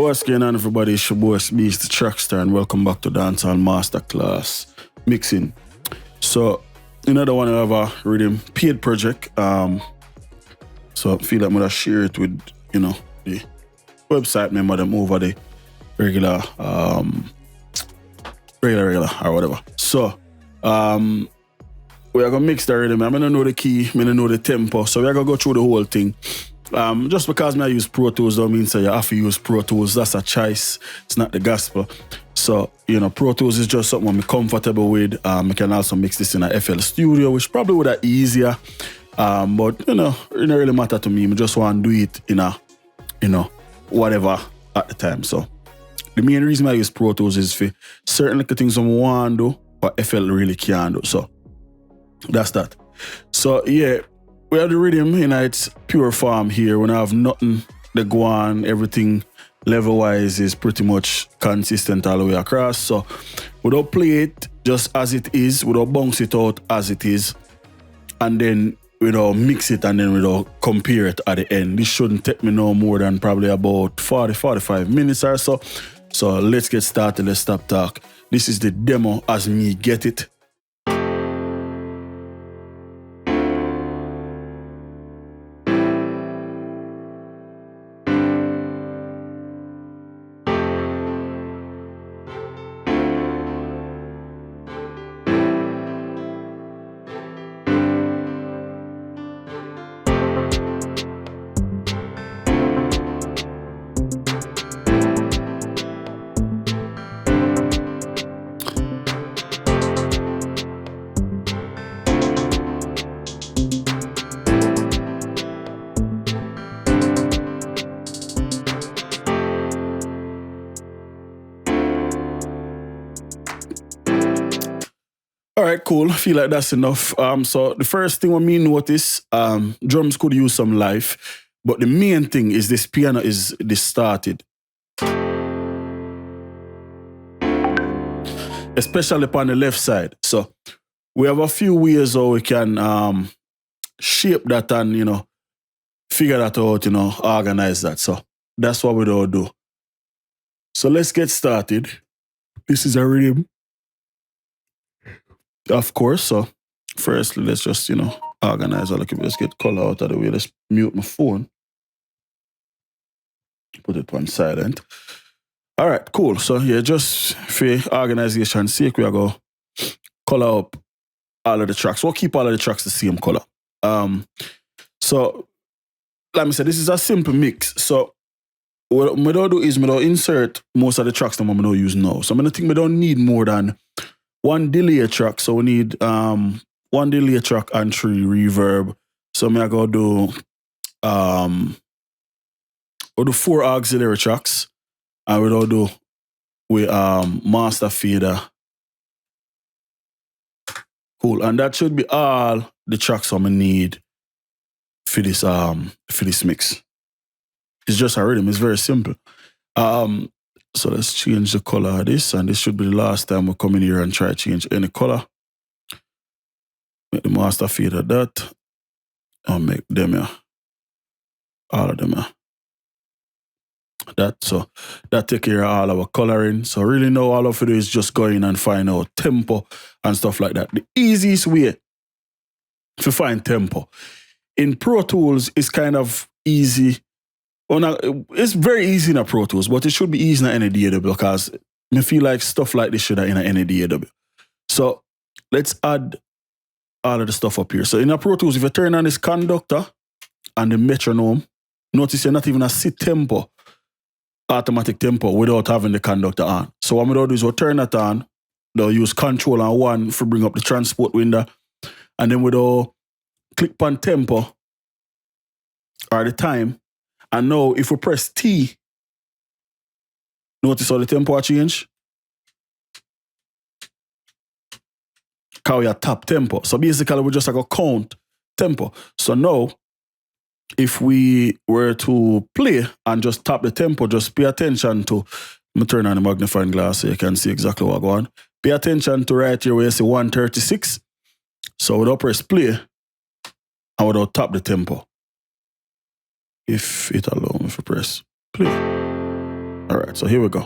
What's going on, everybody? It's your boy Itz-Beez-Da, TrackStar, and welcome back to Dancehall Masterclass Mixing. So, another one of our Riddim paid project. So I feel like I'm gonna share it with, the website member them over the regular or whatever. So, we are gonna mix the rhythm. I'm gonna know the key, I'm gonna know the tempo. So we are gonna go through the whole thing. Just because I use Pro Tools don't mean you have to use Pro Tools. That's a choice. It's not the gospel. So, Pro Tools is just something I'm comfortable with. I can also mix this in a FL Studio, which probably would have easier. But, it don't really matter to me. I just want to do it in a, whatever at the time. So, the main reason I use Pro Tools is for certain little things I want to do, but FL really can't do. So, that's that. So, yeah. We have the rhythm in its pure form here. We don't have nothing that go on. Everything level-wise is pretty much consistent all the way across. So we don't play it just as it is. We don't bounce it out as it is. And then we don't mix it and then we don't compare it at the end. This shouldn't take me no more than probably about 45 minutes or so. So let's get started. Let's stop talk. This is the demo as me get it. All right, cool. I feel like that's enough. So the first thing we notice, drums could use some life, but the main thing is this piano is distorted. Especially upon the left side. So we have a few ways how we can shape that and, figure that out, organize that. So that's what we all do. So let's get started. This is a rhythm. Of course, so firstly, let's just, organize all the Let's get color out of the way. Let's mute my phone. Put it on silent. All right, cool. So yeah, just for organization's sake, we are going to color up all of the tracks. We'll keep all of the tracks the same color. So, like I said, this is a simple mix. So what I don't do is I don't insert most of the tracks that I don't use now. So I'm going to think we don't need more than one delay track, so we need one delay track and 3 reverb. So I'm gonna do 4 auxiliary tracks, and we'll do with master fader. Cool, and that should be all the tracks I'm gonna need for this mix. It's just a rhythm. It's very simple. So let's change the color of this, and this should be the last time we come in here and try to change any color. Make the master fader that, and make them here, all of them here. That, so that take care of all our coloring. So really now all of it is just go in and find out tempo and stuff like that. The easiest way to find tempo in Pro Tools is kind of easy. It's very easy in a Pro Tools, but it should be easy in any DAW because I feel like stuff like this should have in any DAW. So let's add all of the stuff up here. So in a Pro Tools, if you turn on this conductor and the metronome, notice you're not even a sit tempo, automatic tempo without having the conductor on. So what I'm going to do is we'll turn that on. They'll use Control and 1 to bring up the transport window. And then we'll click on tempo or the time. And now, if we press T, notice how the tempo change? Because we are tap tempo. So basically, we just go count tempo. So now, if we were to play and just tap the tempo, just pay attention to, I'm going to turn on the magnifying glass so you can see exactly what's going on. Pay attention to right here where you see 136. So without press play, and without tap the tempo. If it allows me to press play. All right, so here we go.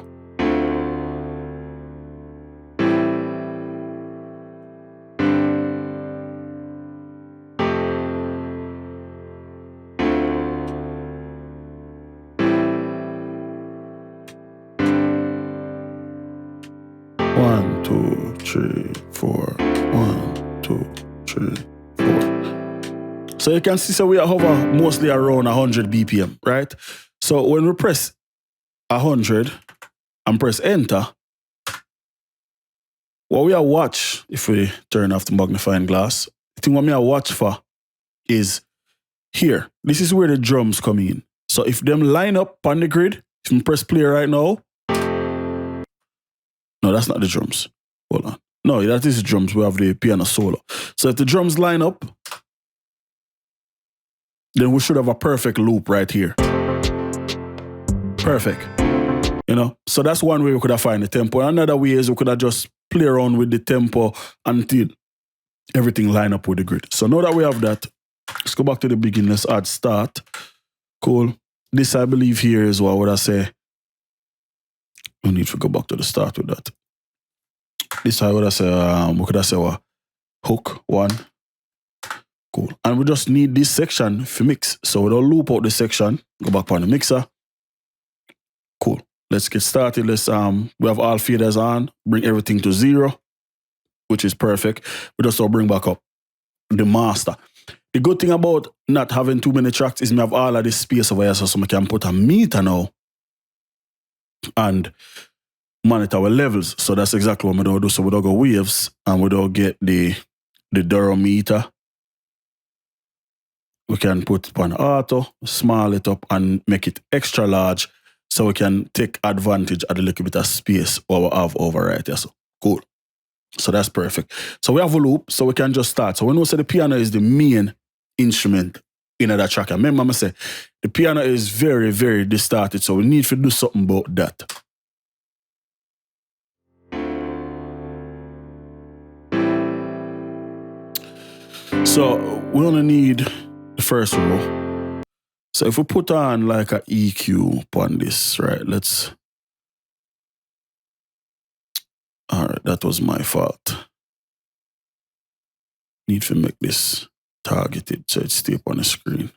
One, two, three, four. 1, 2, 3, 4. So you can see, so we are hover mostly around 100 BPM, right? So when we press 100 and press enter, what we are watch, if we turn off the magnifying glass, the thing what we are watch for is here. This is where the drums come in. So if them line up on the grid, if we press play right now, no, that's not the drums. Hold on. No, that is the drums. We have the piano solo. So if the drums line up, then we should have a perfect loop right here. Perfect. You know? So that's one way we could have find the tempo. Another way is we could have just play around with the tempo until everything line up with the grid. So now that we have that, let's go back to the beginning. Let's add start. Cool. This, I believe, here is what would I say. We need to go back to the start with that. This, I would have say, we could have said what? Hook 1. Cool. And we just need this section for mix. So we don't loop out the section. Go back on the mixer. Cool. Let's get started. Let's we have all faders on. Bring everything to 0, which is perfect. We just bring back up the master. The good thing about not having too many tracks is we have all of this space over here, so we can put a meter now and monitor our levels. So that's exactly what we don't do. So we don't go waves and we don't get the Durham meter. We can put it on auto, small it up and make it extra large so we can take advantage of the little bit of space what we have over right here. So cool. So that's perfect. So we have a loop, so we can just start. So we know the piano is the main instrument in that track. And remember I say the piano is very, very distorted, so we need to do something about that. So we only need the first row. So if we put on like a EQ upon this, right, let's... All right, that was my fault. Need to make this targeted so it stays up on the screen.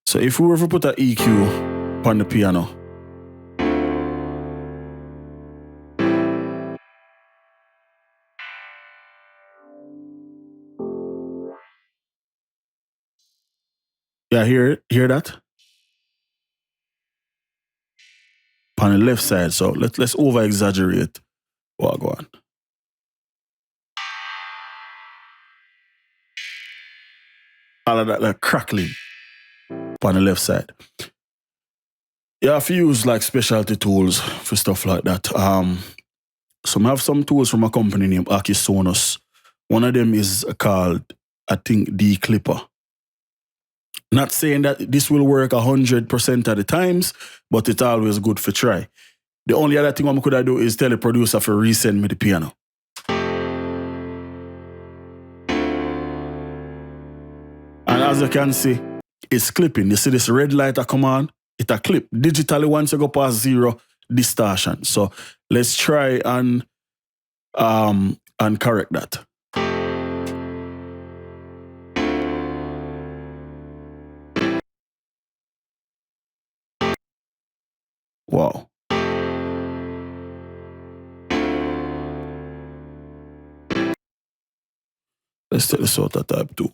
So if we were to put an EQ upon the piano, yeah, hear that? On the left side, so let's over exaggerate. Well, go on. All of that like crackling on the left side. You have to use like specialty tools for stuff like that. So I have some tools from a company named Akisonus. One of them is called, I think, D-Clipper. Not saying that this will work 100% of the times, but it's always good for try. The only other thing I could do is tell the producer to resend me the piano. And as you can see, it's clipping. You see this red light that come on? It a clip. Digitally, once you go past 0, distortion. So let's try and correct that. Wow. Let's take this out of type 2.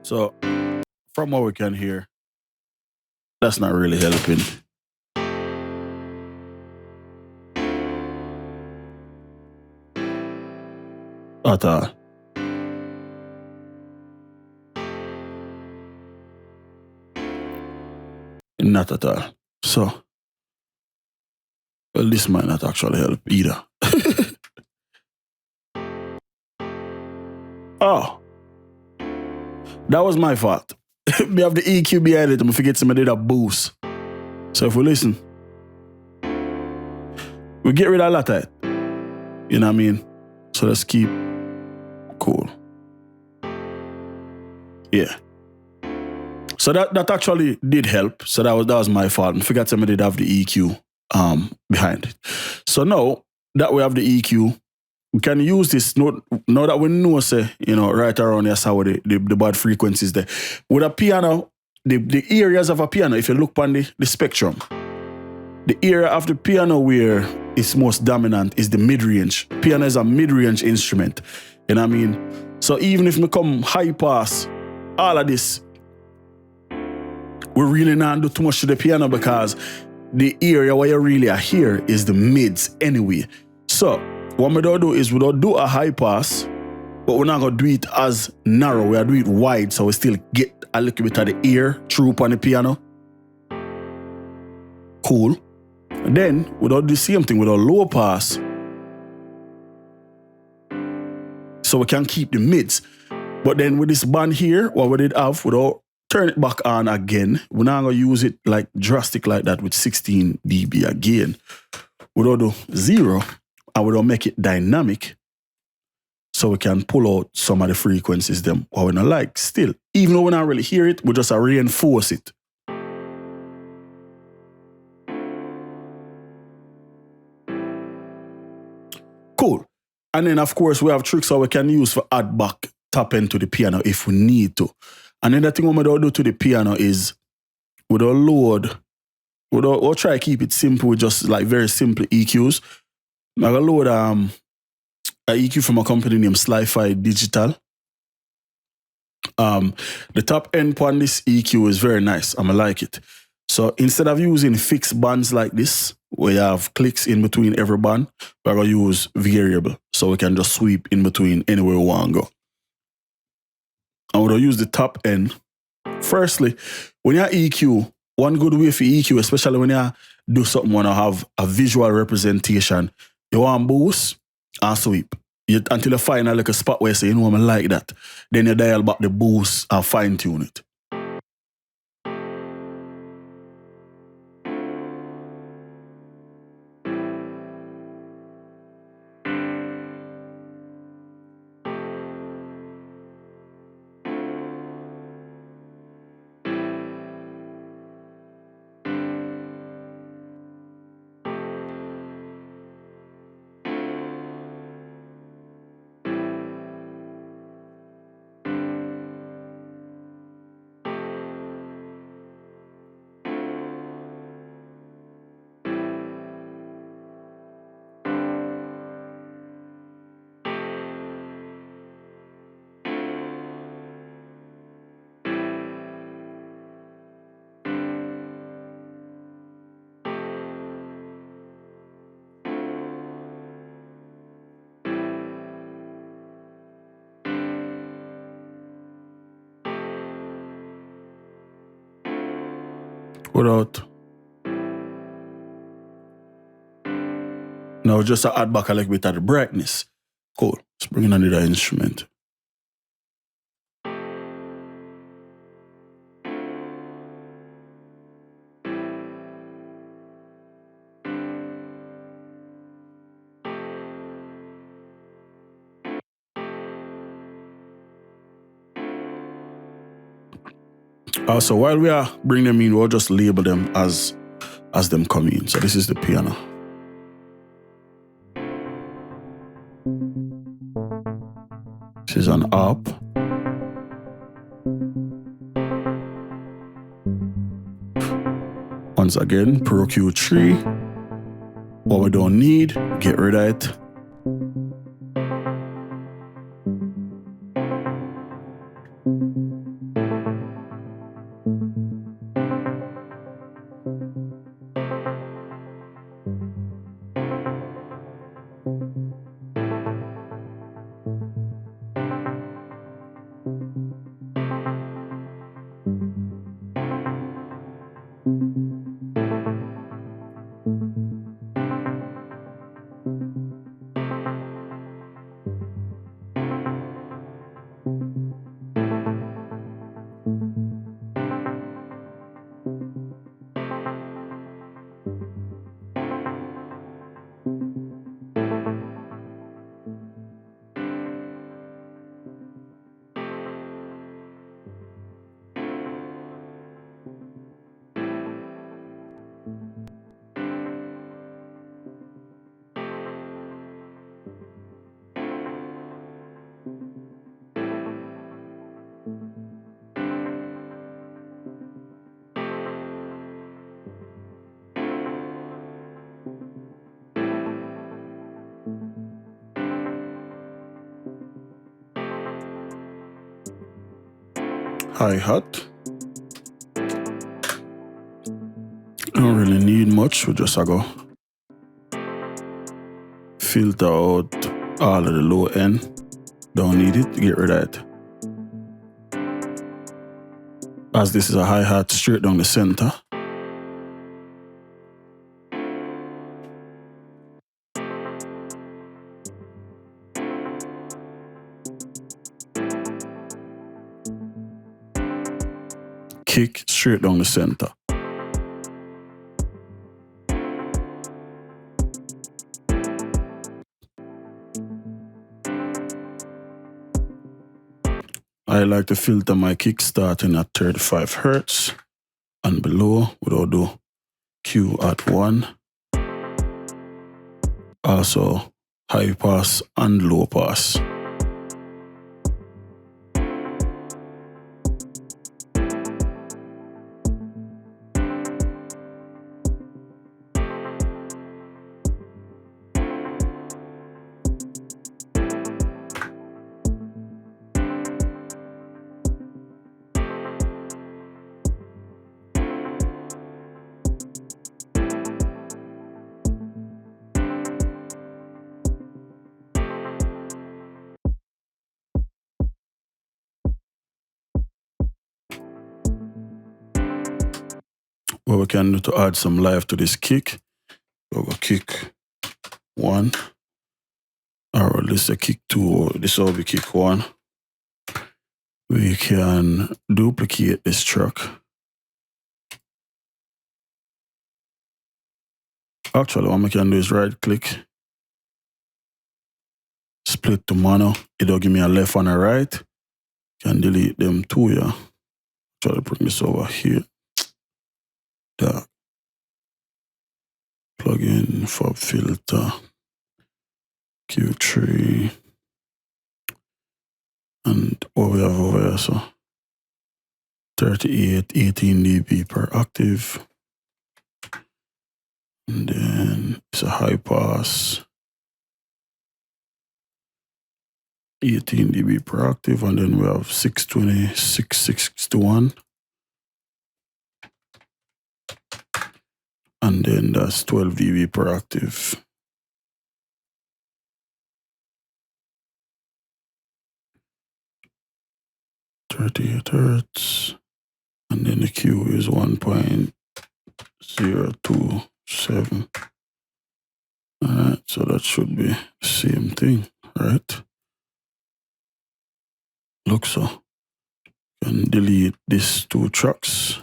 So, from what we can hear, that's not really helping. At all. Not at all. So, well, this might not actually help either. Oh, that was my fault. We have the EQ behind it, and we forget somebody did a boost. So if we listen, we get rid of a lot of it. You know what I mean? So let's keep cool. Yeah. So that actually did help. So that was my fault. I forgot somebody did have the EQ behind it. So now that we have the EQ, we can use this. Now that we know, say, you know, right around here, how the bad frequencies there. With a piano, the areas of a piano, if you look on the spectrum, the area of the piano where it's most dominant is the mid-range. Piano is a mid-range instrument. You know what I mean? So even if we come high pass, all of this, we really not do too much to the piano because the area where you really are here is the mids anyway. So what we don't do is we don't do a high pass, but we're not going to do it as narrow. We're going to do it wide so we still get a little bit of the air through on the piano. Cool. And then we don't do the same thing with a low pass. So we can keep the mids. But then with this band here, what we did have, we don't turn it back on again. We're not going to use it like drastic like that with 16 dB again. We don't do 0 and we don't make it dynamic so we can pull out some of the frequencies them what we don't like still. Even though we don't really hear it, we just reinforce it. Cool. And then of course we have tricks how we can use for add back top end to the piano if we need to. Another thing we don't do to the piano is we don't load, we'll try to keep it simple with just like very simple EQs. I'm going to load an EQ from a company named Sli-Fi Digital. The top end on this EQ is very nice. I like it. So instead of using fixed bands like this, where you have clicks in between every band, we're going to use variable. So we can just sweep in between anywhere we want to go. And we're going to use the top end. Firstly, when you're EQ, one good way for EQ, especially when you do something when you have a visual representation, you want boost and sweep. Until you find a spot where you say, you know, I like that. Then you dial back the boost and fine tune it. Without. Now just to add back a little bit of the brightness. Cool. Let's bring in another instrument. So while we are bringing them in, we'll just label them as them come in. So this is the piano. This is an up. Once again, Pro Q3. What we don't need, get rid of it. Hi-hat. Don't really need much. We just go filter out all of the low end. Don't need it. Get rid of it. As this is a hi-hat, straight down the center. Kick straight down the center. I like to filter my kick starting at 35 Hertz and below. Without do Q at 1. Also high pass and low pass. What we can do to add some life to this kick, we'll go kick 1, or let's say kick 2, or this will be kick 1. We can duplicate this track. Actually, what we can do is right click, split to mono. It'll give me a left and a right. Can delete them two, yeah. Try to bring this over here. That plug in fob filter Q3 and what we have over here, so 38 18 dB per octave, and then it's a high pass 18 dB per octave, and then we have 620 661. And then that's 12 dB per octave. .38 Hertz. And then the Q is 1.027. Alright, so that should be the same thing, right? Look so. And delete these two tracks.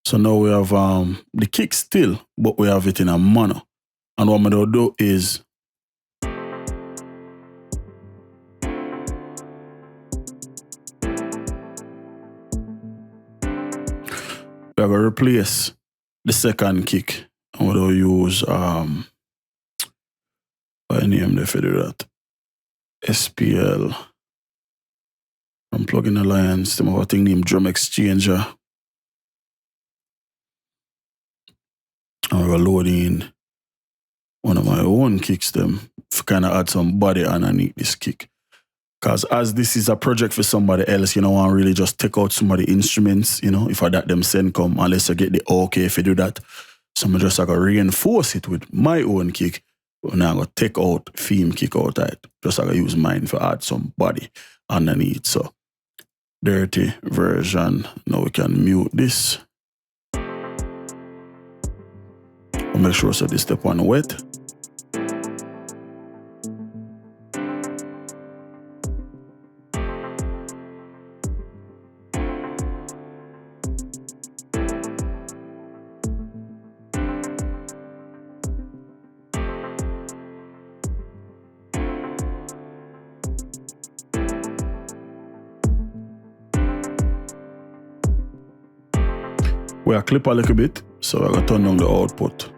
So now we have the kick still, but we have it in a mono. And what I'm going to do is we are going to replace the second kick. I'm going to use what name they for do that? SPL. I'm plugging Alliance, some other thing named Drum Exchanger. I'm going to load in one of my own kicks them to kind of add some body underneath this kick. Because as this is a project for somebody else, you know, I really just take out some of the instruments, you know, if I that them send come, unless I get the okay if you do that. So I'm just like reinforce it with my own kick. And I'm going to take out theme kick out of it. Just like I use mine for add some body underneath. So dirty version. Now we can mute this. I'll make sure so this step one wet. We clip a little bit, so I gotta turn down the output.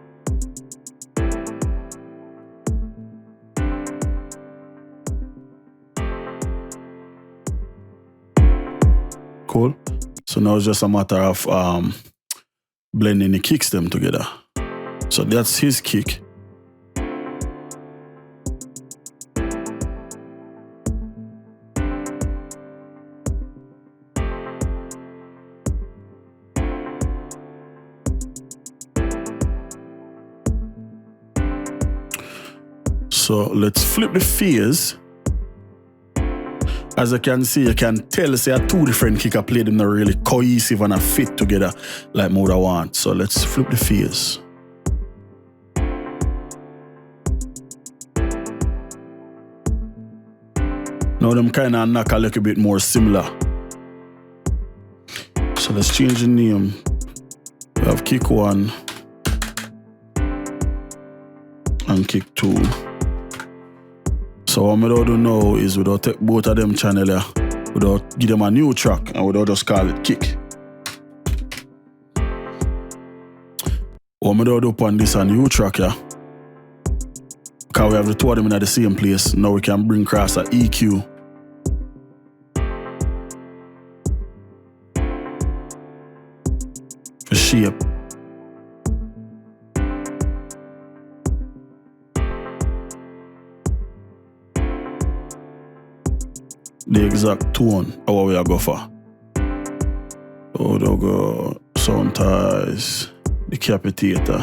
Cool. So now it's just a matter of blending the kicks them together. So that's his kick. So let's flip the phase. As you can see, you can tell, say, two different kick I played them not really cohesive and a fit together like I want. So let's flip the phase. Now them kind of knock a little bit more similar. So let's change the name. We have kick 1 and kick 2. So what I do now is without take both of them channel here, without give them a new track and without just call it kick. What I do upon this a new track here, because we have the two of them in the same place, now we can bring across a EQ. For shape. The exact tone of what we are go for. Oh, they'll go sound ties, decapitator.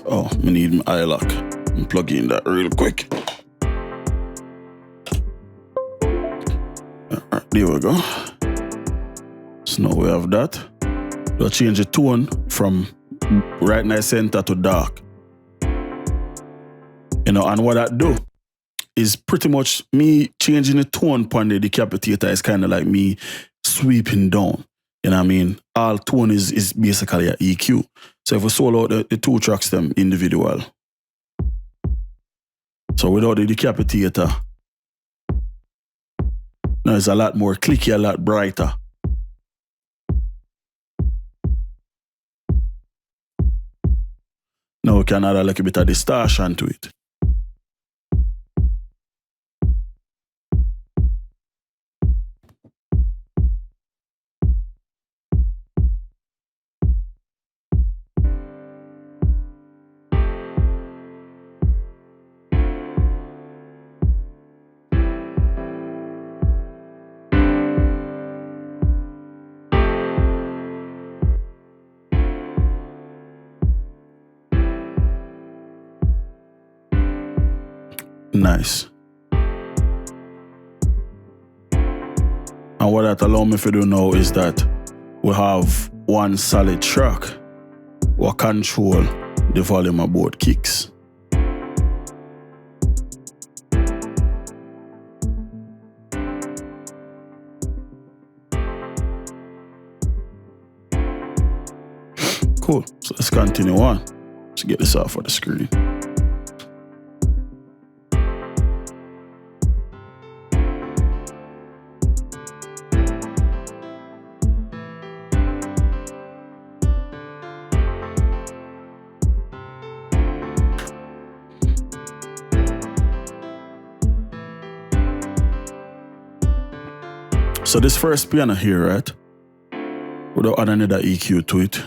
Oh, I need my eye lock. I'm plugging in that real quick. Alright, there we go. So now we have that. We'll change the tone from right nice center to dark. You know, and what that do is pretty much me changing the tone on the decapitator is kind of like me sweeping down. You know what I mean? All tone is basically an EQ. So if we solo out the two tracks them individual. So without the decapitator, now it's a lot more clicky, a lot brighter. Now we can add a little bit of distortion to it. Nice. And what that allow me to do now is that we have one solid track we control the volume of both kicks. Cool. So let's continue on. Let's get this off of the screen. So this first piano here, right? Without adding another EQ to it.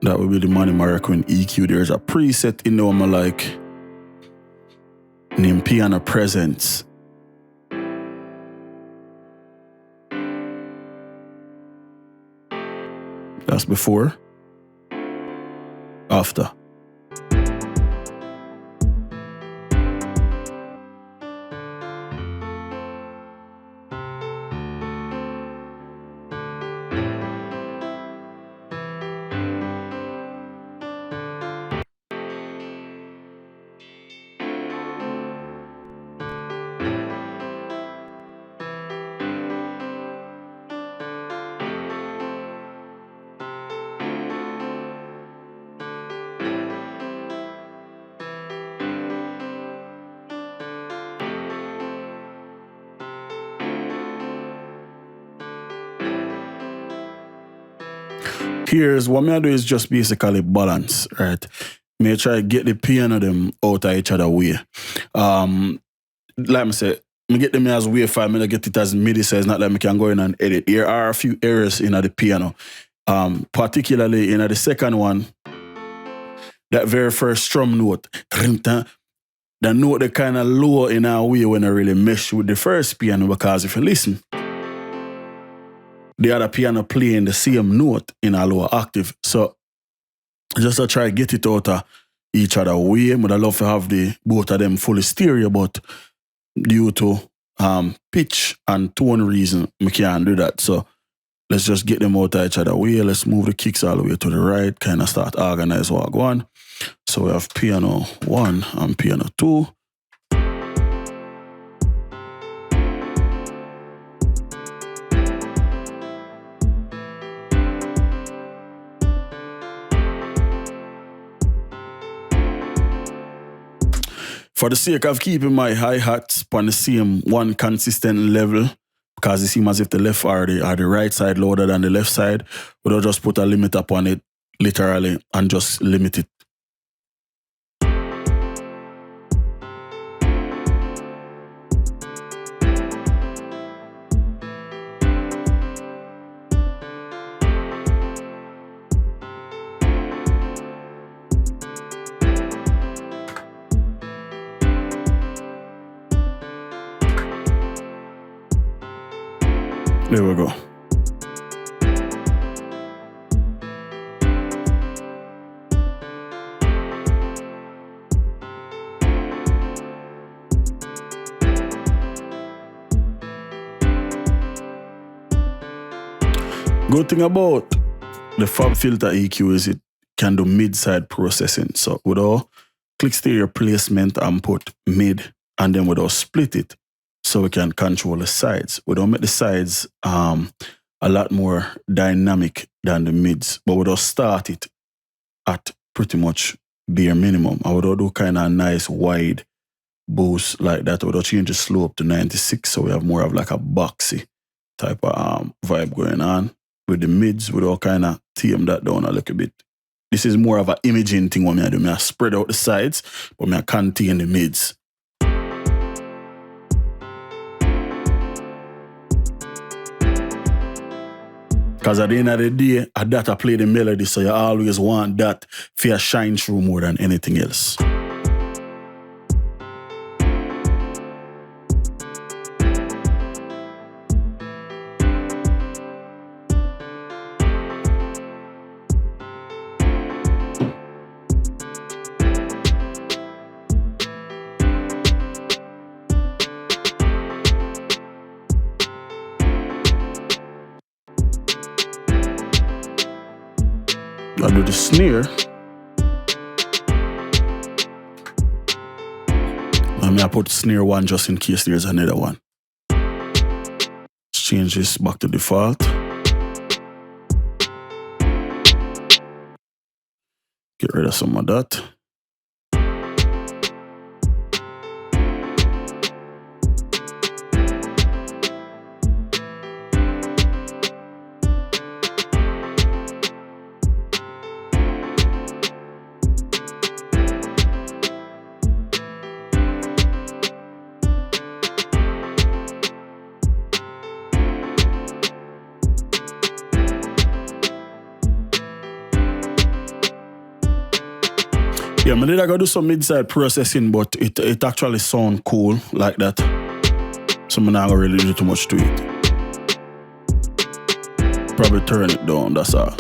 That will be the Money Marquin EQ. There's a preset in there I'm like named Piano Presence. That's before. After. Here's what I do is just basically balance, right? Me try to get the piano them out of each other way. Like I said, me get them as wave file, me get it as MIDI, so it's not like me can go in and edit. There are a few errors in the piano. Particularly in the second one, that very first strum note, the note that kind of low in a way when I really mesh with the first piano, because if you listen, the other piano playing the same note in a lower octave. So just to try to get it out of each other way. But I love to have the both of them fully stereo, but due to pitch and tone reason, we can't do that. So let's just get them out of each other way. Let's move the kicks all the way to the right, kind of start organize what I go on. So we have piano 1 and piano 2. For the sake of keeping my hi-hats on the same one consistent level, because it seems as if the left or the right side louder than the left side, we'll just put a limit upon it, literally, and just limit it. There we go. Good thing about the Fab Filter EQ is it can do mid-side processing. So without click stereo placement and put mid, and then without split it, so we can control the sides. We don't make the sides a lot more dynamic than the mids, but we don't start it at pretty much bare minimum. I would do kind of a nice wide boost like that. We don't change the slope to 96, so we have more of like a boxy type of vibe going on. With the mids, we don't kind of tame that down a little bit. This is more of an imaging thing what I do. I spread out the sides, but I contain the mids. Because at the end of the day, a data play the melody, so you always want that to shine through more than anything else. I do the snare. I put snare 1 just in case there's another one. Let's change this back to default. Get rid of some of that. Yeah, I did I go do some mid-side processing, but it actually sound cool like that. So I'm not gonna really do too much to it. Probably turn it down, that's all.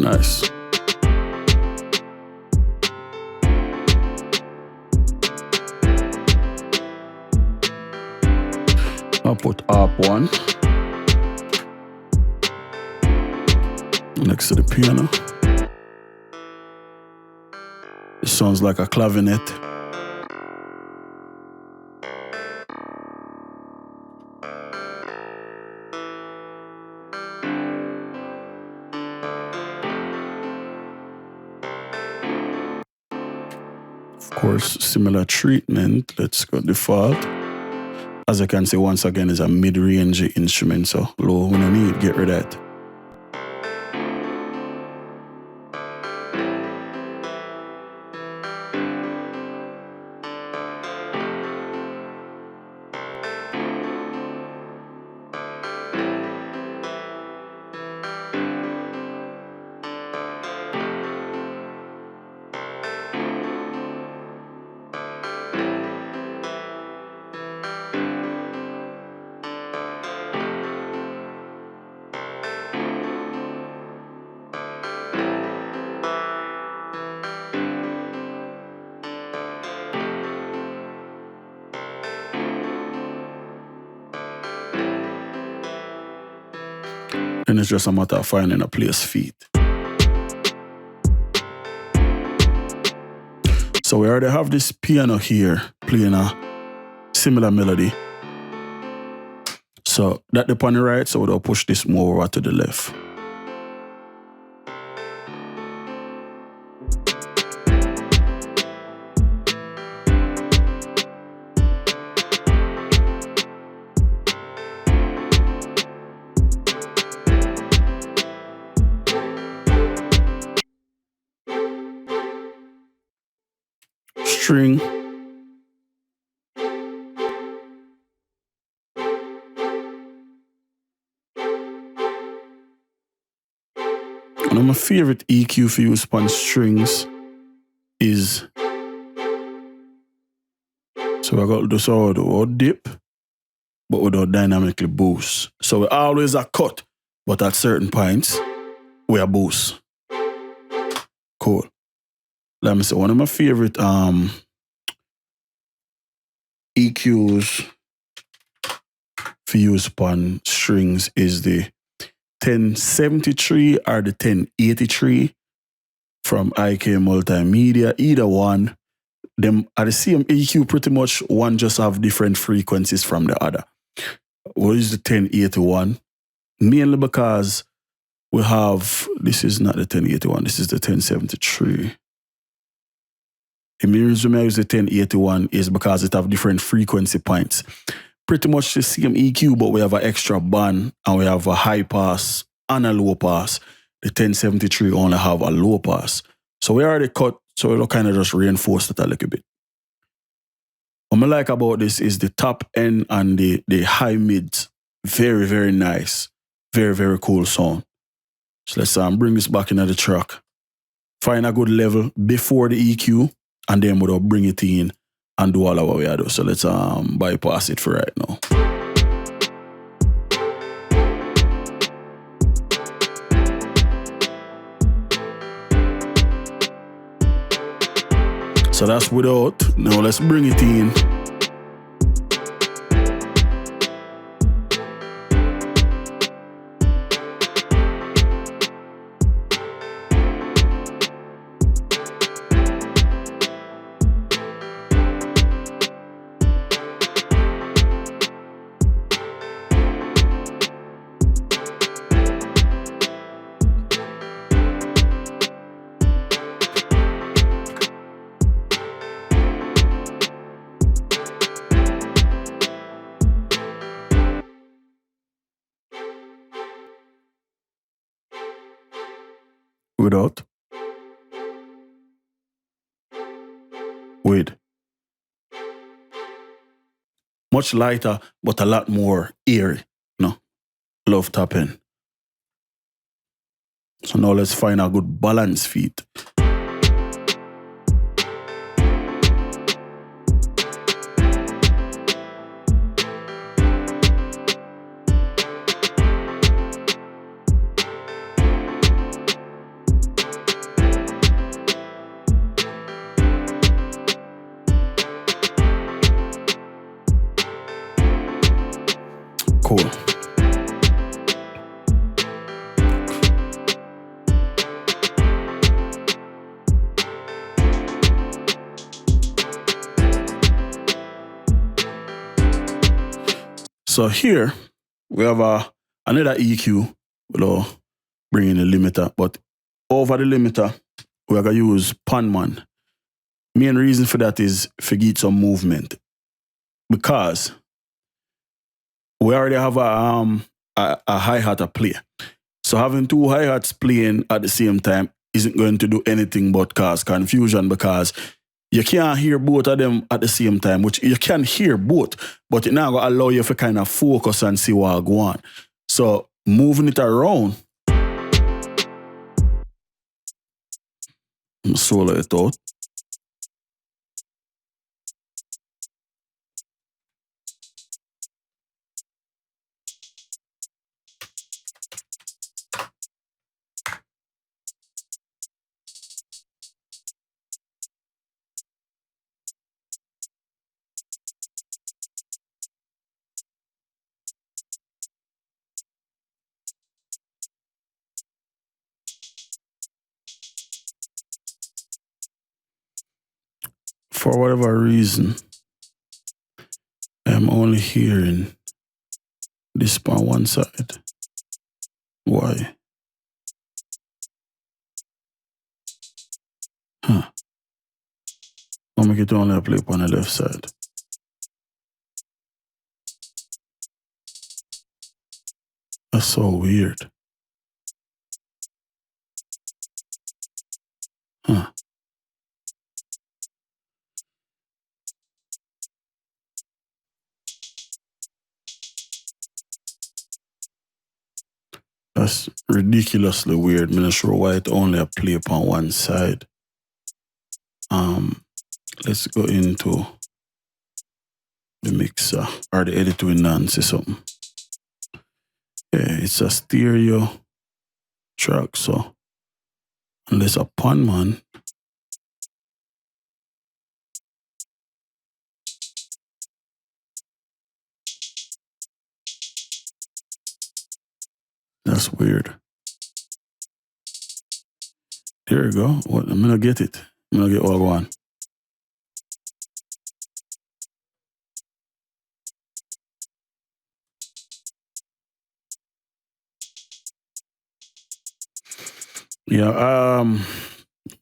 Nice. I'll put harp 1 next to the piano. It sounds like a clavinet. Of course, similar treatment. Let's go default. As I can see, once again, is a mid-range instrument, so low we don't need, get rid of that. And it's just a matter of finding a place feet. So we already have this piano here playing a similar melody. So that up on the right, so we'll push this more over to the left. String. One of my favorite EQ for use on strings is, so I got to do so without dip, but without dynamically boost. So we always a cut, but at certain points, we are boost. Cool. Let me say, one of my favorite EQs for use upon strings is the 1073 or the 1083 from IK Multimedia. Either one, them are the same EQ pretty much. One just have different frequencies from the other. What is the 1081? Mainly because we have, this is not the 1081, this is the 1073. The main reason I use the 1081 is because it have different frequency points. Pretty much the same EQ, but we have an extra band and we have a high pass and a low pass. The 1073 only have a low pass. So we already cut, so it'll kind of just reinforce that a little bit. What I like about this is the top end and the high mids. Very, very nice. Very, very cool sound. So let's bring this back into the track. Find a good level before the EQ, and then we'll bring it in and do all of what we do. So let's bypass it for right now. So that's without. Now let's bring it in. Without. With. Much lighter, but a lot more airy. No. Love tapping. So now let's find a good balance feet. Cool. So here we have another EQ without bringing the limiter, but over the limiter we're gonna use Panman. Main reason for that is to get some movement, because we already have a hi-hat to play. So having two hi-hats playing at the same time isn't going to do anything but cause confusion, because you can't hear both of them at the same time, which you can hear both, but it now gonna allow you to kind of focus and see what go on. So moving it around, solo it out. For whatever reason, I'm only hearing this on one side. Why? Huh. I'll make it only play on the left side. That's so weird. Huh. That's ridiculously weird. I'm not sure why it only play upon one side. Let's go into the mixer or the edit window and see something. Yeah, it's a stereo track, so unless a Panman, that's weird. There you go. What? I'm gonna get it. I'm gonna get all one. Yeah, I'm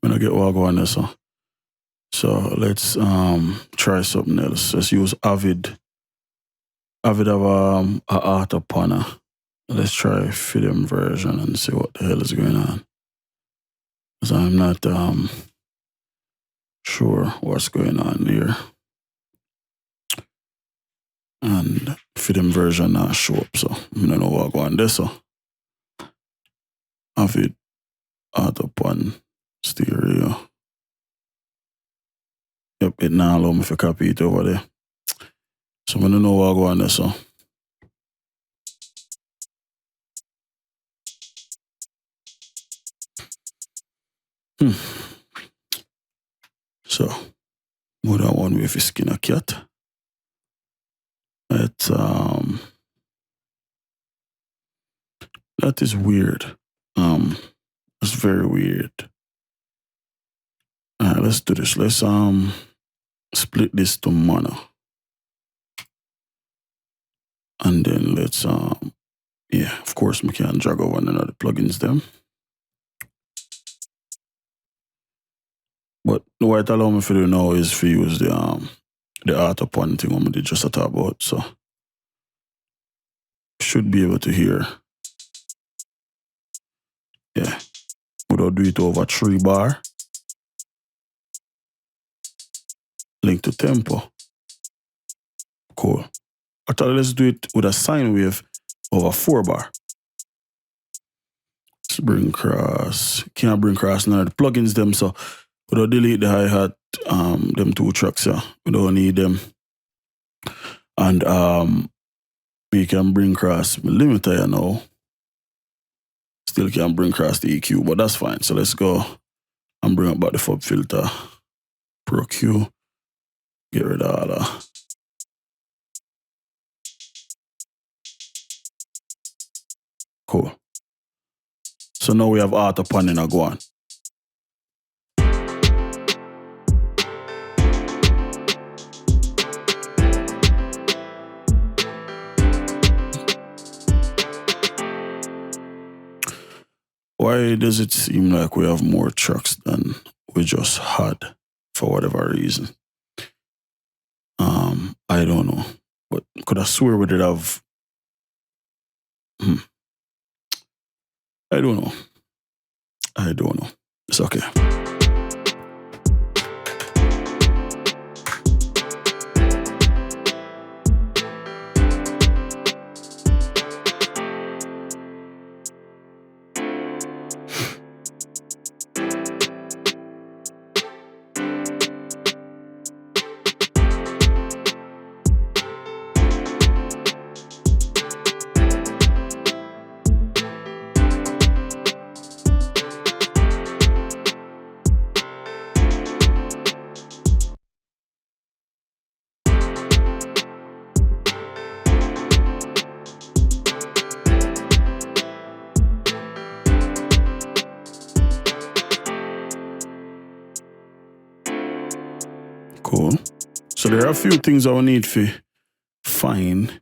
gonna get all one there, so. So let's try something else. Let's use Avid. Avid have a auto panner. Let's try Riddim version and see what the hell is going on. Because I'm not sure what's going on here. And Riddim version not show up, so I don't know what go on there. So Avid auto pan stereo. Yep, it now allow me to copy it over there. So I don't know what go on there, so. So, more than one way to skin a cat. It's that is weird. It's very weird. Alright, let's do this. Let's split this to mono. And then let's yeah, of course we can drag over another plugins them. But what it allow me to do now is to use the auto pan thing we did just talk about. So should be able to hear. Yeah. Without do it over 3 bar. Link to tempo. Cool. Actually, let's do it with a sine wave over 4 bar. Let's bring cross. Can't bring cross none of the plugins them, so we don't delete the hi-hat, them 2 tracks, yeah. We don't need them. And we can bring cross the limiter, you know. Still can bring cross the EQ, but that's fine. So let's go and bring up back the FUB filter. Pro Q. Get rid of all that. Cool. So now we have auto panning a go on. Why does it seem like we have more tracks than we just had for whatever reason? I don't know. But could I swear we did have... I don't know. It's okay. Cool. So there are a few things I will need to find.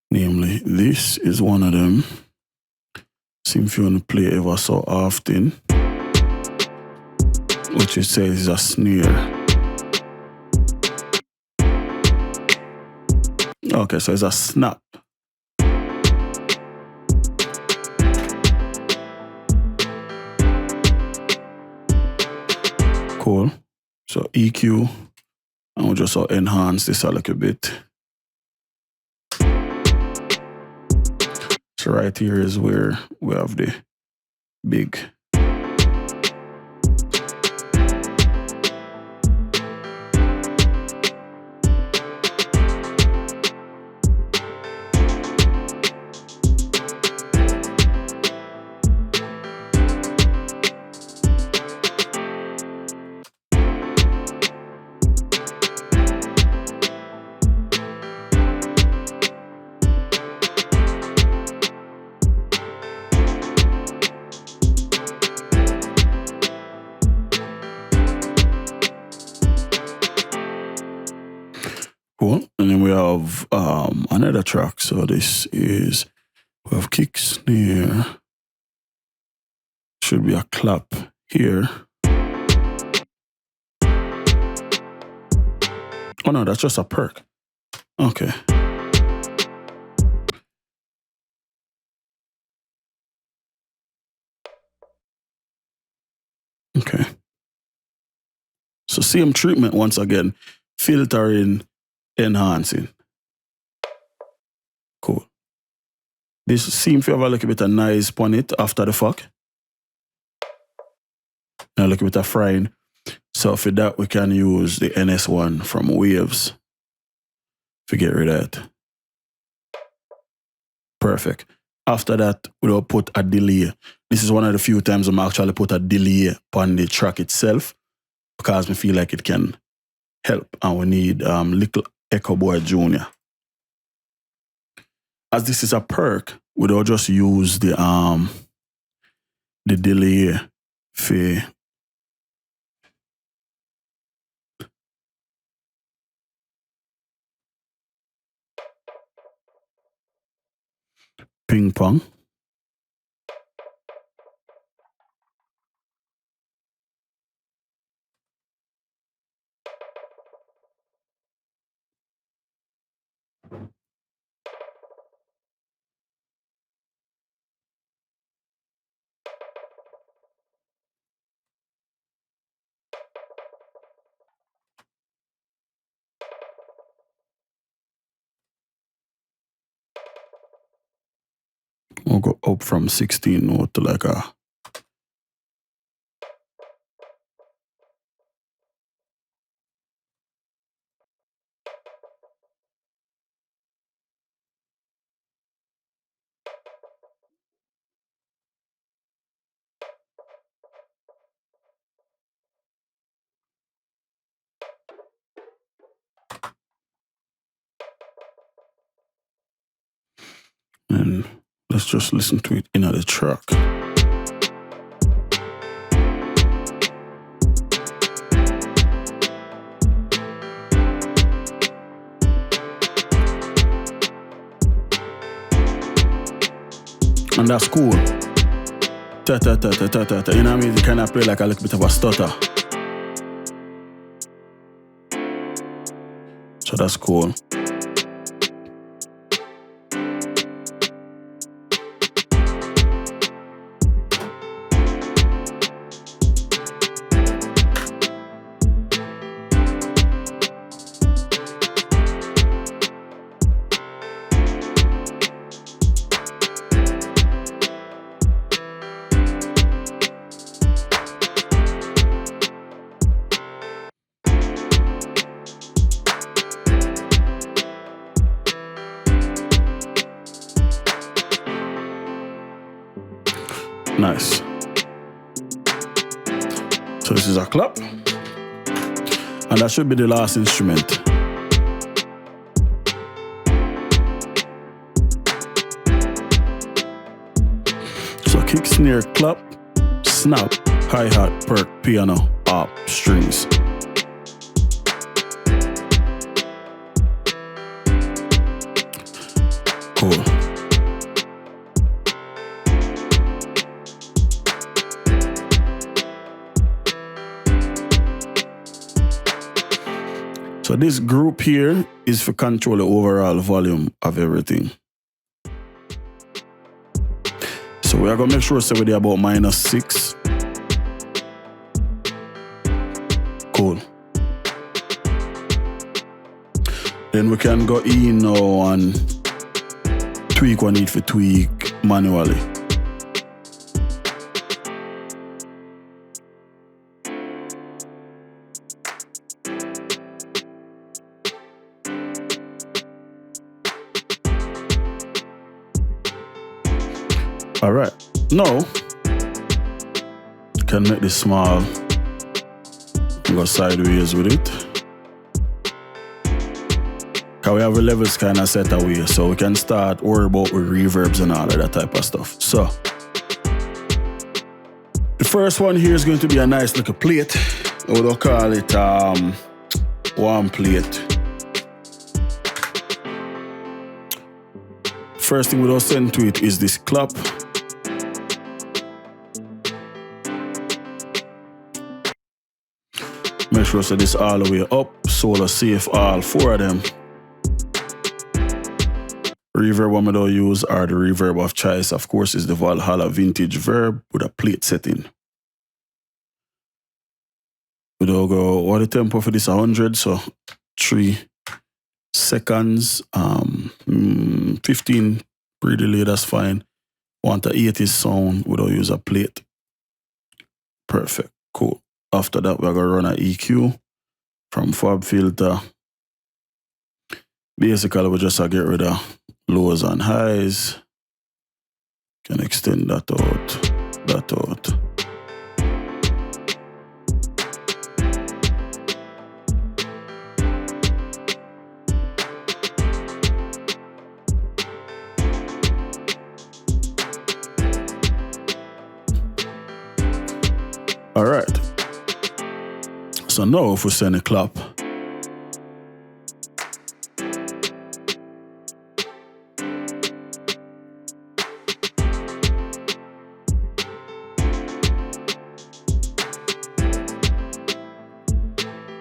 Namely, this is one of them. Seems if you want to play ever so often. Which it says is a snare. Okay, so it's a snap. Cool. So EQ. And we'll just enhance this a little bit. So right here is where we have the big. Cool. And then we have another track. So this is, we have kick, snare. Should be a clap here. Oh no, that's just a perk. Okay. Okay. So same treatment once again. Filtering, enhancing. Cool. This seems to have a little bit of noise on it after the fuck. And a little bit of frying. So for that, we can use the NS1 from Waves to get rid of it. Perfect. After that, we'll put a delay. This is one of the few times I'm actually put a delay on the track itself because we feel like it can help and we need Little Echo Boy Jr. As this is a perk, we'll just use the delay for ping pong. We'll go up from 16 note to like a... And let's just listen to it in the track. And that's cool. Ta ta ta ta ta ta ta. You know what I mean? It kind of play like a little bit of a stutter. So that's cool. Nice. So this is a clap. And that should be the last instrument. So kick, snare, clap, snap, hi-hat, perk, piano, harp, strings. Cool. So this group here is for control the overall volume of everything. So we are going to make sure we're there about -6. Cool. Then we can go in now and tweak what need for tweak manually. All right, now can make this small, go sideways with it. Cause we have the levels kind of set away, so we can start worry about with reverbs and all of that type of stuff. So the first one here is going to be a nice little plate. We'll call it one plate. First thing we'll send to it is this clap. Make sure so this all the way up, solo safe all 4 of them. Reverb I'm going to use are the reverb of choice, of course, is the Valhalla vintage verb with a plate setting. We'll go, what the tempo for this 100, so 3 seconds, 15 pre-delay, that's fine. Want a 80s sound, we'll use a plate. Perfect, cool. After that, we're going to run an EQ from Fab Filter. Basically, we just get rid of lows and highs. Can extend that out, that out. All right. So now if we send a clap,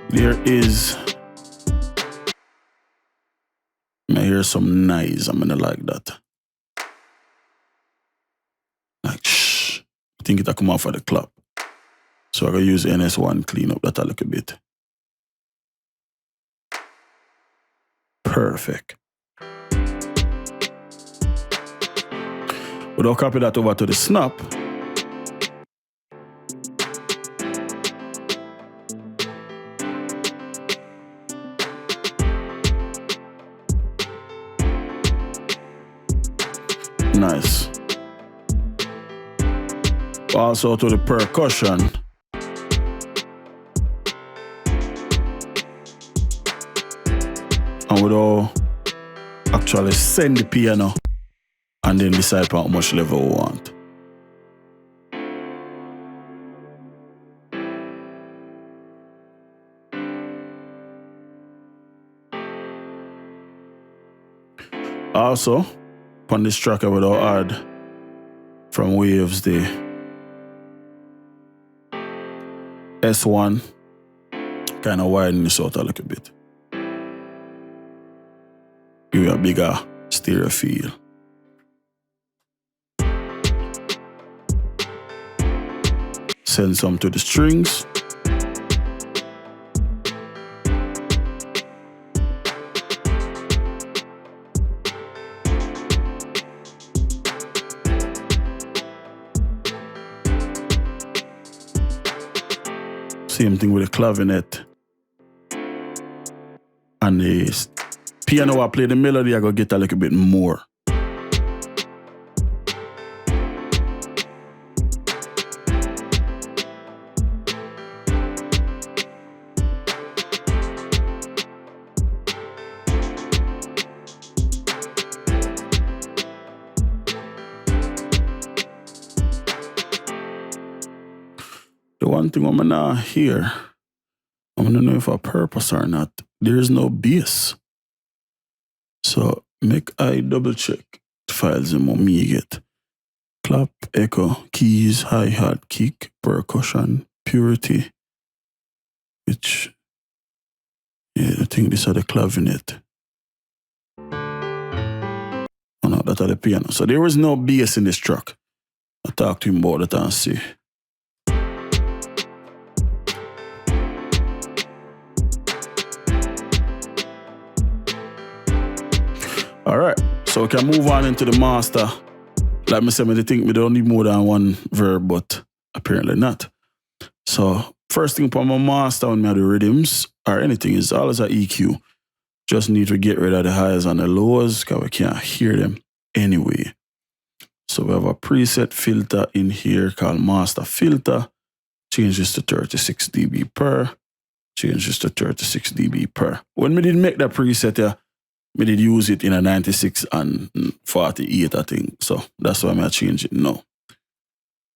there is, I hear some noise, I'm gonna like that. Like shh, I think it'll come off of the clap. So I'm going to use NS1, clean up that a little bit. Perfect. We'll copy that over to the snap. Nice. Also to the percussion. And we'll actually send the piano and then decide how much level we want. Also, on this track I would add from Waves-Da S1, kind of widen this out a little bit. Give you a bigger stereo feel. Send some to the strings. Same thing with the clavinet. And the piano, I play the melody, I go get a little bit more. The one thing I'm not hear, I don't know if a purpose or not, there is no bass. So make I double check the files in me get. Clap, echo, keys, hi-hat, kick, percussion, purity. Which, yeah, I think these are the clavinet. Oh no, that are the piano. So there was no bass in this track. I talked to him about that and see. Alright, so we can move on into the master. Like I said, I think we don't need more than one verb, but apparently not. So, first thing for my master when I do rhythms or anything is always an EQ. Just need to get rid of the highs and the lows because we can't hear them anyway. So we have a preset filter in here called master filter. Change this to 36 dB per. Change this to 36 dB per. When we did make that preset, yeah, we did use it in a 96 and 48, I think. So that's why I'm going to change it now.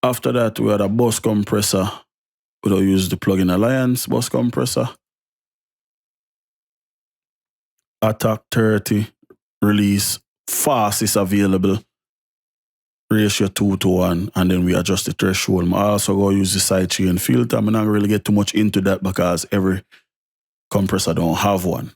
After that, we had a bus compressor. We don't use the plugin Alliance bus compressor. Attack 30, release, fast is available. Ratio 2:1, and then we adjust the threshold. I also go use the sidechain filter. I'm not going to really get too much into that because every compressor don't have one.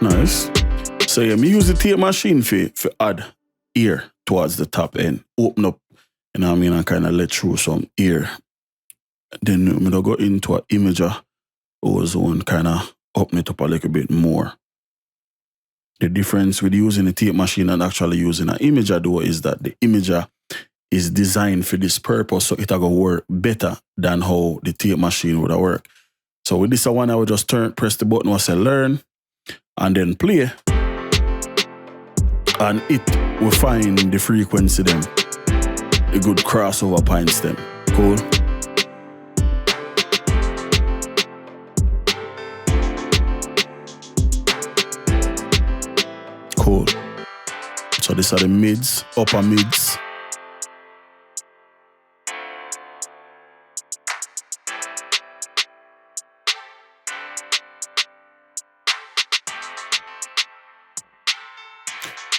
Nice. So yeah, me use the tape machine for add air towards the top end. Open up, you know what I mean, and kind of let through some air. Then I'm gonna go into an imager ozone, kind of open it up a little bit more. The difference with using a tape machine and actually using an imager though is that the imager is designed for this purpose, so it'll go work better than how the tape machine would work. So with this one, I would just press the button and say learn, and then play. And it will find the frequency them, the good crossover points them. Cool. So these are the mids, upper mids.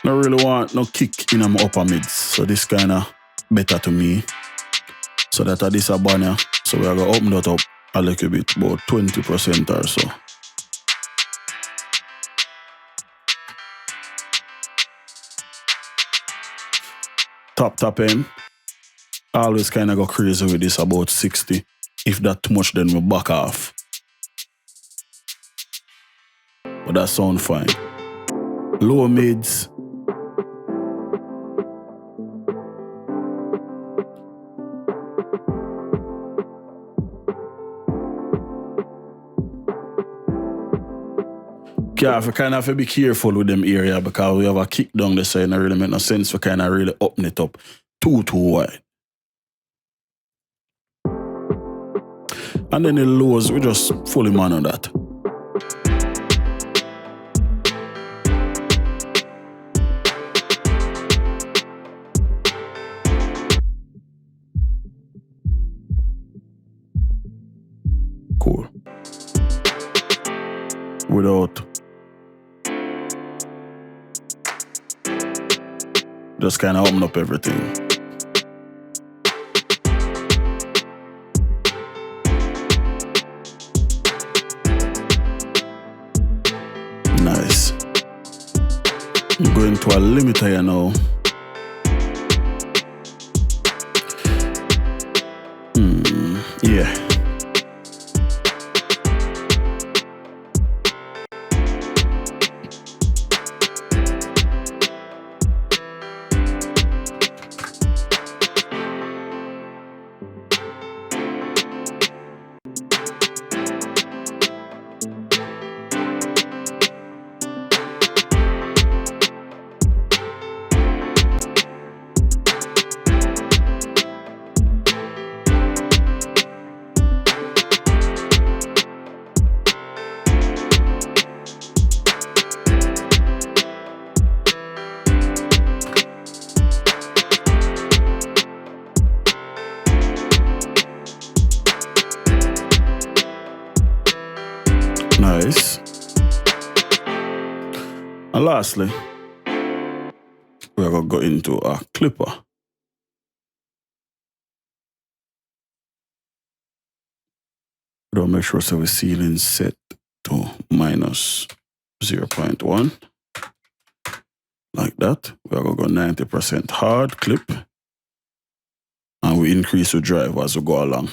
I really want no kick in my upper mids, so this kind of better to me. So that this a banner, so we are going to open that up a little bit, about 20% or so. Top end, always kind of go crazy with this, about 60. If that too much, then we back off. But that sound fine. Low mids. Yeah, I kind of have to be careful with them area because we have a kick down the side and it really make no sense for kind of really open it up too wide. And then the lows, we just fully man on that. Cool. Without just kind of open up everything. Nice. I'm going to a limiter here now. Yeah. Nice. And lastly, we're going to go into a clipper. We'll make sure so the ceiling set to minus 0.1. Like that. We're going to go 90% hard clip. And we increase the drive as we go along.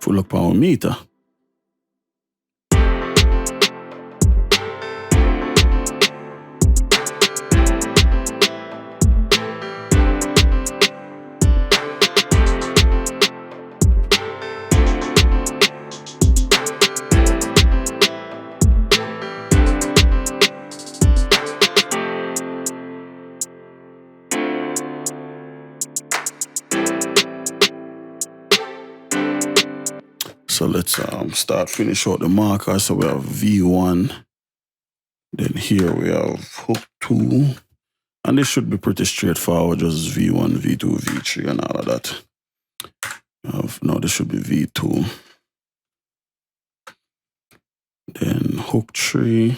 Full up our meter. So let's finish out the marker. So we have V1. Then here we have hook 2. And this should be pretty straightforward, just V1, V2, V3 and all of that. No, this should be V2. Then hook 3.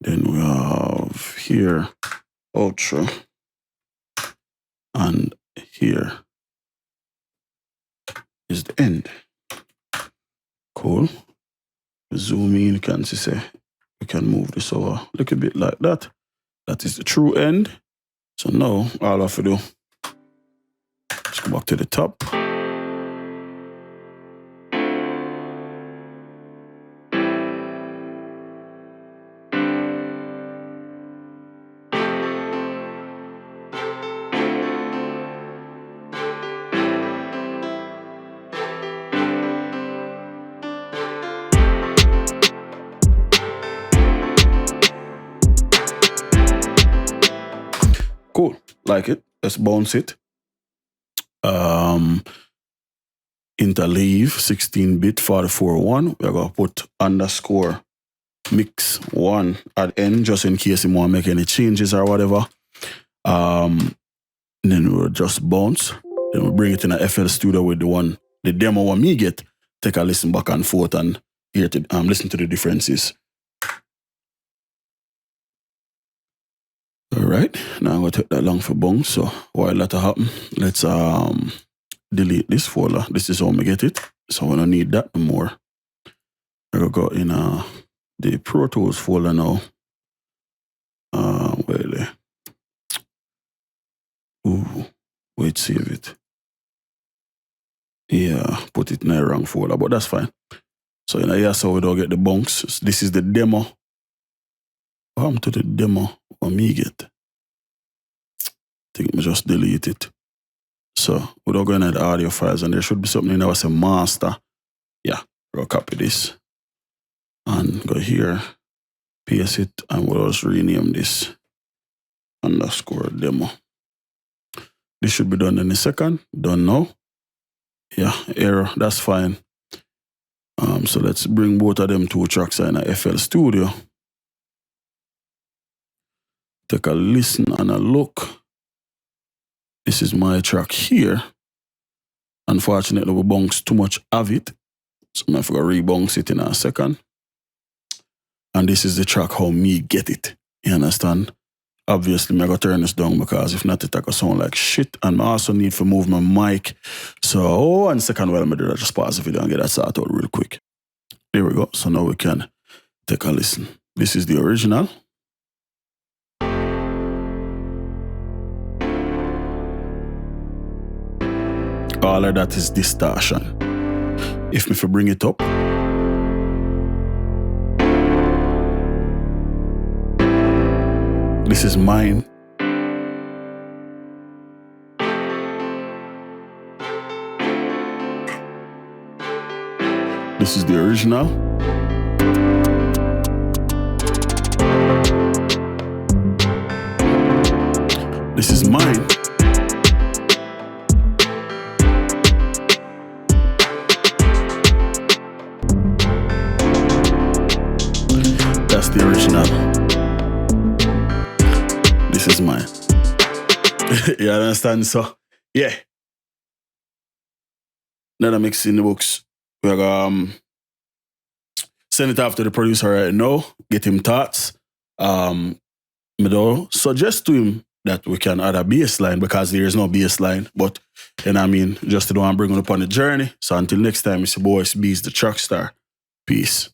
Then we have here ultra. And here is the end. Cool. Zoom in, you can see say we can move this over a little bit like that. That is the true end. So now all I have to do is go back to the top. Cool, like it. Let's bounce it. interleave 16-bit 44.1. We're going to put underscore mix 1 at end just in case you want to make any changes or whatever. Then we'll just bounce. Then we'll bring it in a FL Studio with the demo one me get. Take a listen back and forth and hear to listen to the differences. All right, now I'm going to take that long for bounce. So while that happen, let's delete this folder. This is how we get it. So we don't need that no more. I'm going to go in the Pro Tools folder now. Wait, save it. Yeah, put it in the wrong folder, but that's fine. So in here, so we don't get the bunks. This is the demo. Come to the demo what me get. I think we just delete it. So we don't go into the audio files, and there should be something in there that says master. Yeah, we'll copy this and go here, paste it, and we'll just rename this underscore demo. This should be done in a second. Done now. Yeah, error, that's fine. So let's bring both of them two tracks in a FL Studio. Take a listen and a look. This is my track here. Unfortunately, we bounce too much of it. So I'm going to re-bounce it in a second. And this is the track how me get it. You understand? Obviously, I'm going to turn this down because if not, it's going to sound like shit. And I also need to move my mic. So 1 second while I'm going to do that, just pause the video and get that started out real quick. There we go. So now we can take a listen. This is the original. All of that is distortion. If me bring it up, this is mine. This is the original. This is mine. That's the original. This is mine. You understand? So, yeah. Now I'm mixing the books. We're going to send it off to the producer right now, get him thoughts. I don't suggest to him that we can add a bass line because there is no bass line. But, you know what I mean, just to don't bring him up on the journey. So until next time, it's your boy Itz-Beez-Da, the TrackStar. Peace.